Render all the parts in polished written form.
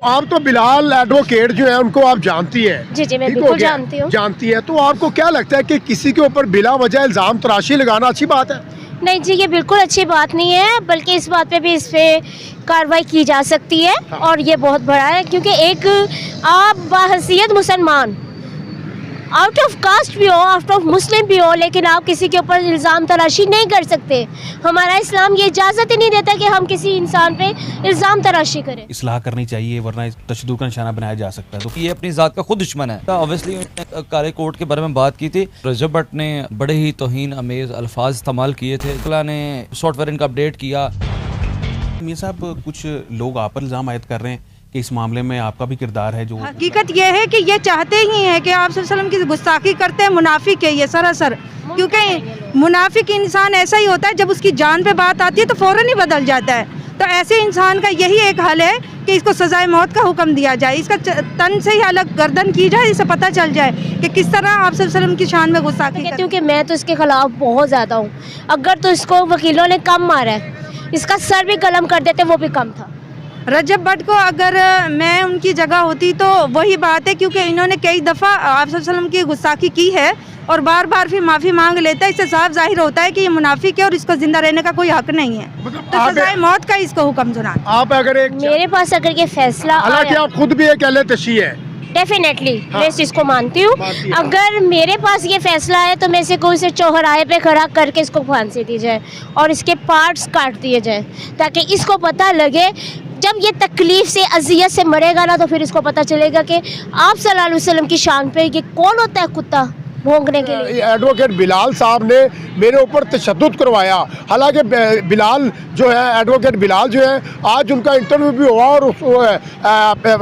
आप तो बिलाल एडवोकेट जो है उनको आप जानती हैं। जी जी, मैं ठीक हो बिल्कुल गया? जानती हूँ। जानती है, तो आपको क्या लगता है कि किसी के ऊपर बिला वजह इल्ज़ाम तराशी लगाना अच्छी बात है? नहीं जी, ये बिल्कुल अच्छी बात नहीं है, बल्कि इस बात पे भी इस पे कार्रवाई की जा सकती है। हाँ। और ये बहुत बड़ा है, क्योंकि एक आप बाहैसियत मुसलमान, आउट ऑफ कास्ट भी हो, आउट ऑफ मुस्लिम भी हो, लेकिन आप किसी के ऊपर इल्ज़ाम तराशी नहीं कर सकते। हमारा इस्लाम ये इजाज़त ही नहीं देता कि हम किसी इंसान पे इल्ज़ाम तराशी करें। इस्लाह करनी चाहिए, वरना तशद्दुद का निशाना बनाया जा सकता है। तो ये अपनी ज़ात का खुद दुश्मन है। ऑब्वियसली काले कोट के बारे में बात की थी, रजब भट्ट ने बड़े ही तौहीन अमेज़ अल्फाज इस्तेमाल किए थे। अल्लाह ने सॉफ्टवेयर इनका अपडेट किया। ये साहब, कुछ लोग आप पर इल्ज़ाम आयद कर रहे हैं कि इस मामले में आपका भी किरदार है। जो हकीकत ये है कि ये चाहते ही हैं कि आप सल्लल्लाहु अलैहि वसल्लम की गुस्ताखी करते हैं। मुनाफिक है ये सरासर, क्योंकि मुनाफिक इंसान ऐसा ही होता है, जब उसकी जान पे बात आती है तो फ़ौरन ही बदल जाता है। तो ऐसे इंसान का यही एक हल है कि इसको सजाए मौत का हुक्म दिया जाए, इसका तन से ही अलग गर्दन की जाए, इससे पता चल जाए कि किस तरह आप सल्लल्लाहु अलैहि वसल्लम की शान में गुस्ताखी कहती हूँ कि मैं तो इसके खिलाफ बहुत ज़्यादा हूँ। अगर तो इसको वकीलों ने कम मारा है, इसका सर भी कलम कर देते वो भी कम था। रजब भट्ट को अगर मैं उनकी जगह होती तो वही बात है, क्योंकि इन्होंने कई दफ़ा आप सल्लल्लाहु अलैहि वसल्लम की गुस्ताखी की है और बार बार फिर माफ़ी मांग लेता है। इससे साफ जाहिर होता है कि ये मुनाफिक है और इसको जिंदा रहने का कोई हक नहीं है। तो सजाए मौत का इसको हुक्म सुना। आप अगर एक मेरे पास अगर ये फैसला हालांकि आप खुद भी एक अहले तशी है। डेफिनेटली हाँ। मैं इस चीज़ को मानती हूँ। मानती हैं। अगर मेरे पास ये फैसला है तो मैं इसे कोई से चौराहे पे खड़ा करके इसको फांसी दी जाए और इसके पार्ट्स काट दिए जाए, ताकि इसको पता लगे, जब ये तकलीफ से अजियत से मरेगा ना, तो फिर इसको पता चलेगा कि आप सल्लल्लाहु अलैहि वसल्लम की शान पे ये कौन होता है कुत्ता भौंकने के लिए। एडवोकेट बिलाल साहब ने मेरे ऊपर तशद्दुद करवाया। हालांकि बिलाल जो है, एडवोकेट बिलाल जो है, आज उनका इंटरव्यू भी हुआ और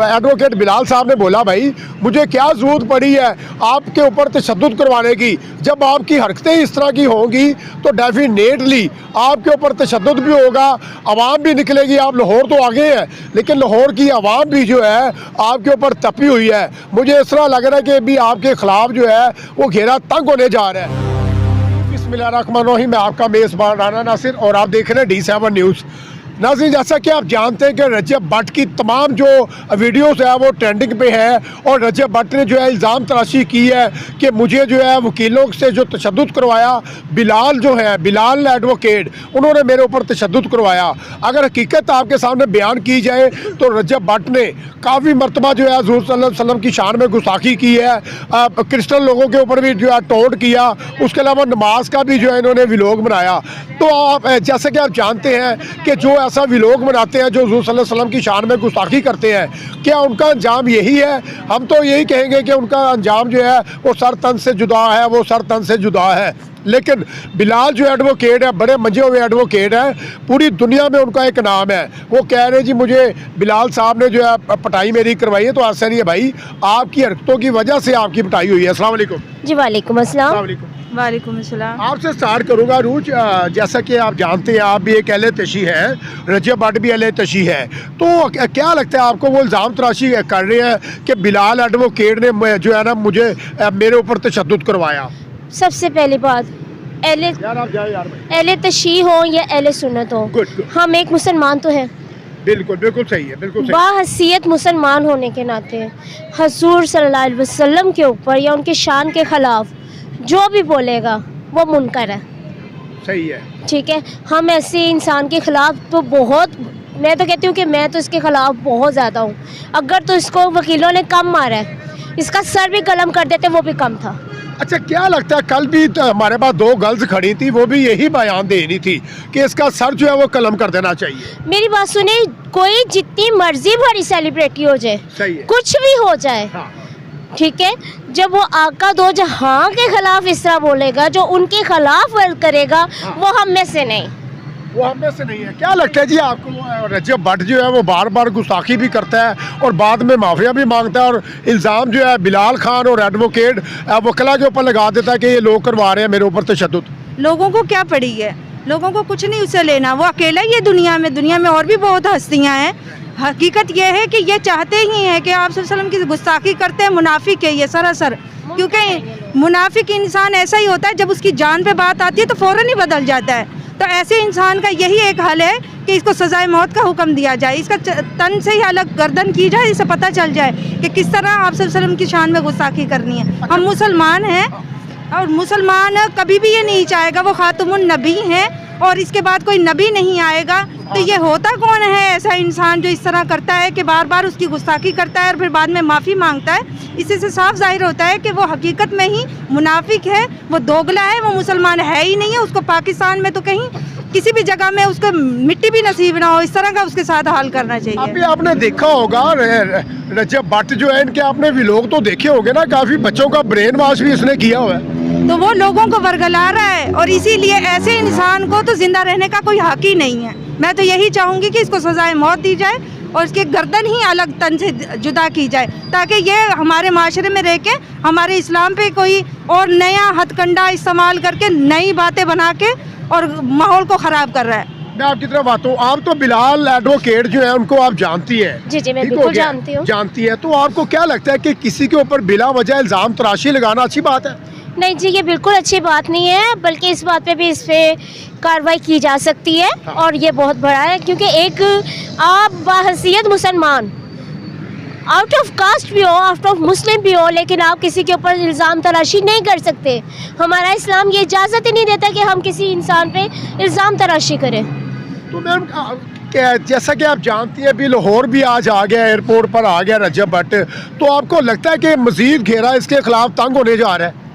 एडवोकेट बिलाल साहब ने बोला, भाई मुझे क्या ज़रूरत पड़ी है आपके ऊपर तशद्दुद करवाने की, जब आपकी हरकतें इस तरह की होंगी तो डेफिनेटली आपके ऊपर तशद्दुद भी होगा, आवाम भी निकलेगी। आप लाहौर तो आगे हैं, लेकिन लाहौर की आवाम भी जो है आपके ऊपर तपी हुई है। मुझे इस तरह लग रहा है कि अभी आपके ख़िलाफ़ जो है वो घेरा तंग होने जा रहा है। बिस्मिल्लाहिर्रहमानिर्रहीम, मैं आपका मेज़बान राना नासिर और आप देख रहे हैं D7 न्यूज़। नाज़रीन, जैसा कि आप जानते हैं कि रजब भट्ट की तमाम जो वीडियोस है वो ट्रेंडिंग पे है और रजब भट्ट ने जो है इल्ज़ाम तराशी की है कि मुझे जो है वकीलों से जो तशद्दुद करवाया, बिलाल जो है, बिलाल एडवोकेट, उन्होंने मेरे ऊपर तशद्दुद करवाया। अगर हकीकत आपके सामने बयान की जाए तो रजब भट्ट ने काफ़ी मरतबा जो है हुज़ूर सल्लल्लाहु अलैहि वसल्लम की शान में गुस्ताखी की है, क्रिश्चियन लोगों के ऊपर भी जो है टोंट किया, उसके अलावा नमाज का भी जो है इन्होंने व्लॉग बनाया। तो आप जैसे कि आप जानते हैं कि जो ऐसा व्लॉग बनाते हैं जो हुज़ूर सल्लल्लाहु अलैहि वसल्लम की शान में गुस्ताखी करते हैं, क्या उनका अंजाम यही है? हम तो यही कहेंगे कि उनका अंजाम जो है वो सर तन से जुदा है, वो सर तन से जुदा है। लेकिन बिलाल जो एडवोकेट है, बड़े मंजे हुए एडवोकेट हैं, पूरी दुनिया में उनका एक नाम है। वो कह रहे हैं जी मुझे बिलाल साहब ने जो है पटाई मेरी करवाई है, तो ऐसा नहीं है भाई, आपकी हरकतों की वजह से आपकी पटाई हुई है। अस्सलाम वालेकुम। जी वालेकुम अस्सलाम। वालेकुम अस्सलाम। आपसे स्टार्ट करूंगा रूज, जैसा कि आप जानते हैं आप भी एक अहले तशी है, रजब भट्ट भी अहले तशी है, तो क्या लगता है आपको वो इल्ज़ाम तराशी कर रहे हैं कि बिलाल एडवोकेट ने जो है ना मुझे मेरे ऊपर तशद्दुद करवाया? सबसे पहली बात, अहले तशी हो या अहले सुन्नत हो, हम एक मुसलमान तो हैं। बिल्कुल बिल्कुल सही है, बिल्कुल सही। बाहैसियत मुसलमान होने के नाते हुज़ूर सल्लल्लाहु अलैहि वसल्लम के ऊपर या उनके शान के ख़िलाफ़ जो भी बोलेगा वो मुनकर है। सही है, ठीक है। हम ऐसे इंसान के ख़िलाफ़ तो बहुत, मैं तो कहती हूँ कि मैं तो इसके ख़िलाफ़ बहुत ज़्यादा हूँ। अगर तो इसको वकीलों ने कम मारा है, इसका सर भी कलम कर देते वो भी कम था। अच्छा, क्या लगता है, कल भी तो हमारे पास 2 गर्ल्स खड़ी थी, वो भी यही बयान दे रही थी कि इसका सर जो है वो कलम कर देना चाहिए। मेरी बात सुने, कोई जितनी मर्जी बड़ी सेलिब्रिटी हो जाए, सही है, कुछ भी हो जाए, हाँ। ठीक है, जब वो आका दो जहां के खिलाफ इस तरह बोलेगा, जो उनके खिलाफ वर्क करेगा, हाँ। वो हम में से नहीं, वो हम में से नहीं है। क्या लगता है जी आपको, रजब भट्ट जो है वो बार बार गुस्ताखी भी करता है और बाद में माफिया भी मांगता है और इल्ज़ाम जो है बिलाल खान और एडवोकेट वकला के ऊपर लगा देता है कि ये लोग करवा रहे हैं मेरे ऊपर तशद्दुद? लोगों को क्या पड़ी है, लोगों को कुछ नहीं उससे लेना, वो अकेला ही है दुनिया में और भी बहुत हस्तियाँ हैं। हकीकत यह है कि ये चाहते ही हैं कि आप सल्लल्लाहु अलैहि वसल्लम की गुस्ताखी करते हैं। मुनाफिक है ये सरासर, क्योंकि मुनाफिक इंसान ऐसा ही होता है, जब उसकी जान पे बात आती है तो फ़ौरन ही बदल जाता है। तो ऐसे इंसान का यही एक हल है कि इसको सजाए मौत का हुक्म दिया जाए, इसका तन से ही अलग गर्दन की जाए, इसे पता चल जाए कि किस तरह आप सल्लल्लाहु अलैहि वसल्लम की शान में गुस्ताखी करनी है। हम मुसलमान हैं और मुसलमान कभी भी ये नहीं चाहेगा, वो खातमुन नबी हैं और इसके बाद कोई नबी नहीं आएगा। तो ये होता कौन है ऐसा इंसान जो इस तरह करता है कि बार बार उसकी गुस्ताखी करता है और फिर बाद में माफ़ी मांगता है। इसी से साफ जाहिर होता है कि वो हकीकत में ही मुनाफिक है, वो दोगला है, वो मुसलमान है ही नहीं है। उसको पाकिस्तान में तो कहीं किसी भी जगह में उसको मिट्टी भी नसीब ना हो, इस तरह का उसके साथ हाल करना चाहिए। अभी आपने देखा होगा रजब भट्ट जो है, इनके आपने व्लॉग तो देखे होंगे ना, काफी बच्चों का ब्रेन वॉश भी इसने किया हुआ है। तो वो लोगों को वर्गला रहा है और इसीलिए ऐसे इंसान को तो जिंदा रहने का कोई हक ही नहीं है। मैं तो यही चाहूँगी कि इसको सजाए मौत दी जाए और इसके गर्दन ही अलग तन से जुदा की जाए, ताकि ये हमारे माशरे में रह के हमारे इस्लाम पे कोई और नया हथकंडा इस्तेमाल करके नई बातें बना के और माहौल को ख़राब कर रहा है। मैं आपकी तरफ आता हूँ, आप तो बिलाल एडवोकेट जो है उनको आप जानती हैं। जी जी, मैं ठीक हो बिल्कुल गया? जानती हूँ। जानती है, तो आपको क्या लगता है कि किसी के ऊपर बिला वजह इल्ज़ाम तराशी लगाना अच्छी बात है? नहीं जी, ये बिल्कुल अच्छी बात नहीं है, बल्कि इस बात पे भी इस पे कार्रवाई की जा सकती है। हाँ। और ये बहुत बड़ा है, क्योंकि एक आप बाहसियत मुसलमान, आउट ऑफ कास्ट भी हो, आउट ऑफ मुस्लिम भी हो, लेकिन आप किसी के ऊपर इल्ज़ाम तराशी नहीं कर सकते। हमारा इस्लाम ये इजाज़त ही नहीं देता कि हम किसी इंसान पे इल्ज़ाम तराशी करें। तो मैम जैसा कि आप जानती हैं, अभी लाहौर भी आज आ गया, एयरपोर्ट पर आ गया रजब भट्ट, तो आपको लगता है कि मज़ीद घेरा इसके खिलाफ तंग होने जा रहा है?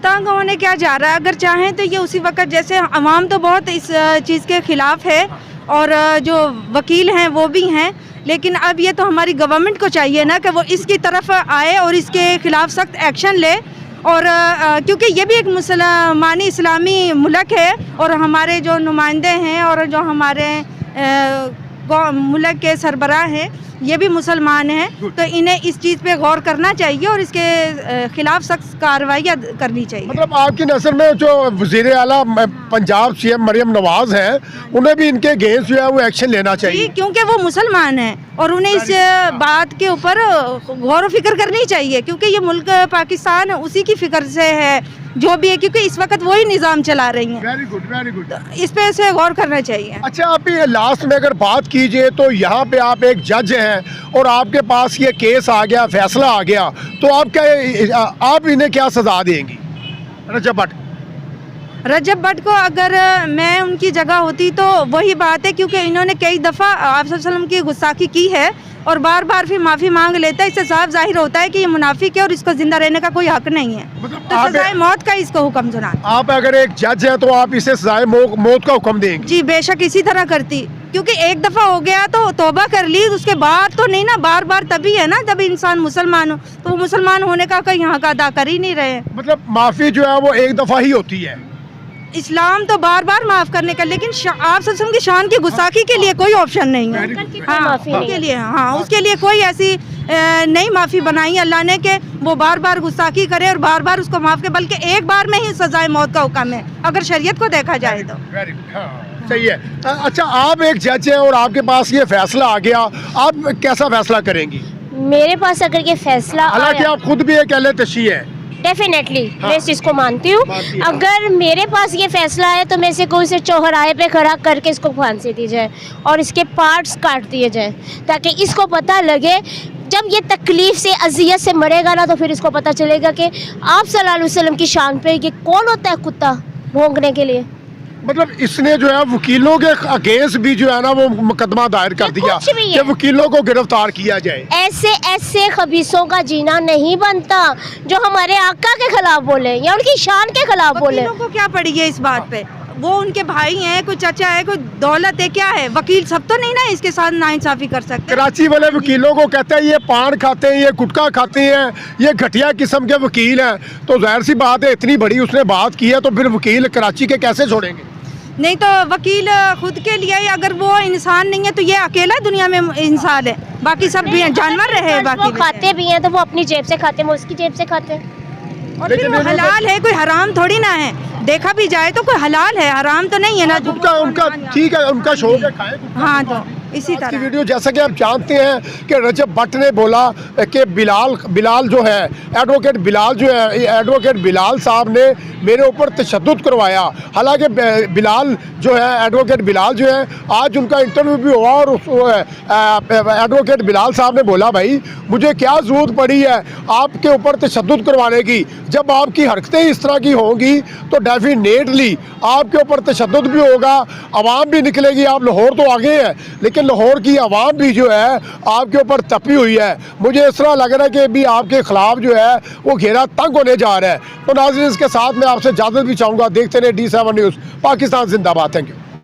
तंग होने क्या जा रहा है, अगर चाहें तो ये उसी वक्त, जैसे अवाम तो बहुत इस चीज़ के ख़िलाफ़ है और जो वकील हैं वो भी हैं, लेकिन अब ये तो हमारी गवर्नमेंट को चाहिए ना कि वो इसकी तरफ आए और इसके ख़िलाफ़ सख्त एक्शन ले। और क्योंकि ये भी एक मुसलमानी इस्लामी मुल्क है और हमारे जो नुमाइंदे हैं और जो हमारे मुल्क के सरबराह हैं ये भी मुसलमान हैं, तो इन्हें इस चीज़ पे गौर करना चाहिए और इसके खिलाफ सख्त कार्रवाइयाँ करनी चाहिए। मतलब आपकी नज़र में जो वज़ीर आला पंजाब CM मरियम नवाज हैं, उन्हें भी इनके अगेंस्ट जो है वो एक्शन लेना चाहिए, क्योंकि वो मुसलमान हैं और उन्हें इस बात के ऊपर गौर व फिक्र करनी चाहिए, क्योंकि ये मुल्क पाकिस्तान उसी की फिक्र से है जो भी है, क्योंकि इस वक्त वही निज़ाम चला रही हैं। Very good, very good. इस पे से गौर करना चाहिए। अच्छा, अभी लास्ट में अगर बात कीजिए तो यहाँ पे आप एक जज हैं और आपके पास ये केस आ गया, फैसला आ गया, तो आप क्या, आप इन्हें क्या सजा देंगी रजब भट्ट? रजब भट्ट को अगर मैं उनकी जगह होती तो वही बात है, क्योंकि इन्होंने कई दफ़ा आप सल्लल्लाहु अलैहि वसल्लम की गुस्ताखी की है और बार बार फिर माफ़ी मांग लेता है। इससे साफ जाहिर होता है कि ये मुनाफिक है और इसको जिंदा रहने का कोई हक नहीं है। मतलब तो सजाए मौत का इसको हुक्म सुना। आप अगर एक जज है तो आप इसे सजाए मौत का हुक्म देंगे? जी बेशक इसी तरह करती, क्योंकि एक दफ़ा हो गया तो तौबा कर ली, उसके बाद तो नहीं ना, बार बार तभी है ना जब इंसान मुसलमान हो, तो वो मुसलमान होने का कहीं हक अदा कर ही नहीं रहे। मतलब माफ़ी जो है वो एक दफ़ा ही होती है? इस्लाम तो बार बार माफ़ करने का, लेकिन आप सल्लल्लाहु की शान की गुस्ताखी के लिए कोई ऑप्शन नहीं है। हाँ, उसके लिए, हाँ, उसके लिए कोई ऐसी नई माफ़ी बनाई अल्लाह ने कि वो बार बार गुस्ताखी करे और बार बार उसको माफ़ करे, बल्कि एक बार में ही सजाए मौत का हुक्म है अगर शरीयत को देखा जाए तो। सही है। अच्छा, आप एक जज हैं और आपके पास ये फैसला आ गया, आप कैसा फैसला करेंगी? मेरे पास अगर ये फैसला हालांकि आया, आप खुद भी एक अहले तशी है। डेफिनेटली हाँ। मैं इस चीज़ को मानती हूँ। मानती है। अगर मेरे पास ये फैसला है तो मैं इसे कोई से चौराहे पे खड़ा करके इसको फांसी दी जाए और इसके पार्ट्स काट दिए जाए, ताकि इसको पता लगे, जब ये तकलीफ़ से अजियत से मरेगा ना तो फिर इसको पता चलेगा कि आप सल्लल्लाहु अलैहि वसल्लम की शान पे ये कौन होता है कुत्ता भौंकने के लिए। मतलब इसने जो है वकीलों के अगेंस्ट भी जो है ना वो मुकदमा दायर कर दिया कुछ भी कि है। वकीलों को गिरफ्तार किया जाए। ऐसे ऐसे खबीसों का जीना नहीं बनता जो हमारे आका के खिलाफ बोले या उनकी शान के खिलाफ बोले। वकीलों को क्या पड़ी है इस बात पे? वो उनके भाई हैं, कोई चाचा है, कोई दौलत है, क्या है? वकील सब तो नहीं ना इसके साथ नाइंसाफी कर सकते। कराची वाले वकीलों को कहते हैं ये पान खाते हैं, ये गुटखा खाते हैं, ये घटिया किस्म के वकील हैं, तो जाहिर सी बात है इतनी बड़ी उसने बात की है तो फिर वकील कराची के कैसे छोड़ेंगे? नहीं तो वकील खुद के लिए, अगर वो इंसान नहीं है तो ये अकेला दुनिया में इंसान है, बाकी सब भी जानवर रहे। बाकी वो खाते भी हैं तो वो अपनी जेब से खाते हैं, वो उसकी जेब से खाते हैं। और फिर वो हलाल है, कोई हराम थोड़ी ना है। देखा भी जाए तो कोई हलाल है, हराम तो नहीं है ना। उनका ठीक है, उनका शौक है खाएं। हाँ, तो इसी आज की तरह वीडियो जैसा कि आप जानते हैं कि रजब भट्ट ने बोला कि बिलाल जो है एडवोकेट बिलाल साहब ने मेरे ऊपर तशद्दुद करवाया। हालांकि बिलाल जो है, एडवोकेट बिलाल जो है, आज उनका इंटरव्यू भी हुआ और एडवोकेट बिलाल साहब ने बोला भाई मुझे क्या ज़रूरत पड़ी है आपके ऊपर तशद्दुद करवाने की, जब आपकी हरकतें इस तरह की होंगी तो डेफिनेटली आपके ऊपर तशद्दुद भी होगा, आवाम भी निकलेगी। आप लाहौर तो आगे हैं लेकिन लाहौर की आवाम भी जो है आपके ऊपर तपी हुई है। मुझे इस तरह लग रहा है कि अभी आपके खिलाफ जो है वो घेरा तंग होने जा रहा है। तो नाज़रीन, इसके साथ मैं आपसे इजाज़त भी चाहूँगा। देखते रहे D7 न्यूज़, पाकिस्तान जिंदाबाद। Thank you.